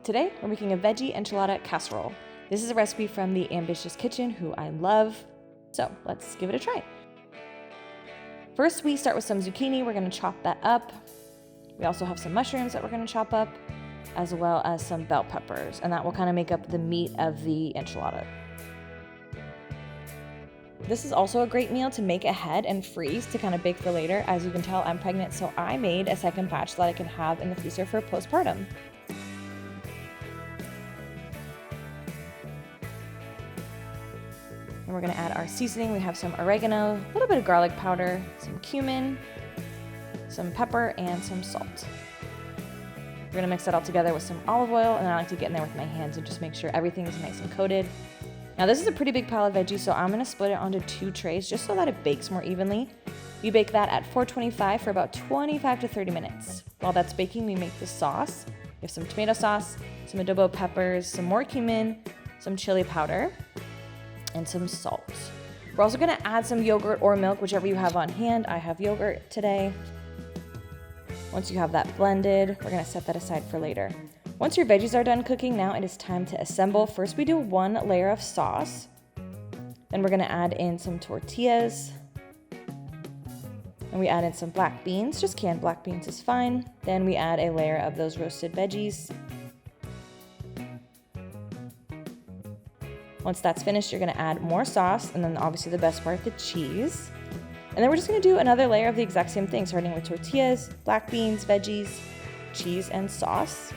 Today, we're making a veggie enchilada casserole. This is a recipe from the Ambitious Kitchen, who I love. So let's give it a try. First, we start with some zucchini. We're gonna chop that up. We also have some mushrooms that we're gonna chop up, as well as some bell peppers, and that will kind of make up the meat of the enchilada. This is also a great meal to make ahead and freeze to kind of bake for later. As you can tell, I'm pregnant, so I made a second batch so that I can have in the freezer for postpartum. And we're gonna add our seasoning. We have some oregano, a little bit of garlic powder, some cumin, some pepper, and some salt. We're gonna mix that all together with some olive oil, and I like to get in there with my hands and just make sure everything is nice and coated. Now this is a pretty big pile of veggies, so I'm gonna split it onto 2 trays just so that it bakes more evenly. We bake that at 425 for about 25 to 30 minutes. While that's baking, we make the sauce. We have some tomato sauce, some adobo peppers, some more cumin, some chili powder, and some salt. We're also gonna add some yogurt or milk, whichever you have on hand. I have yogurt today. Once you have that blended, we're gonna set that aside for later. Once your veggies are done cooking, now it is time to assemble. First, we do 1 layer of sauce. Then we're gonna add in some tortillas. And we add in some black beans, just canned black beans is fine. Then we add a layer of those roasted veggies. Once that's finished, you're gonna add more sauce, and then obviously the best part, the cheese. And then we're just gonna do another layer of the exact same thing, starting with tortillas, black beans, veggies, cheese, and sauce.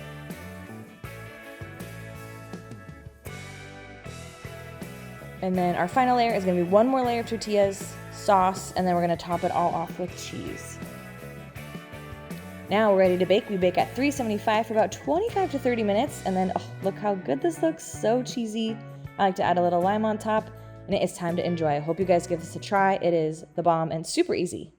And then our final layer is gonna be 1 more layer of tortillas, sauce, and then we're gonna top it all off with cheese. Now we're ready to bake. We bake at 375 for about 25 to 30 minutes, and then look how good this looks, so cheesy. I like to add a little lime on top, and it is time to enjoy. I hope you guys give this a try. It is the bomb and super easy.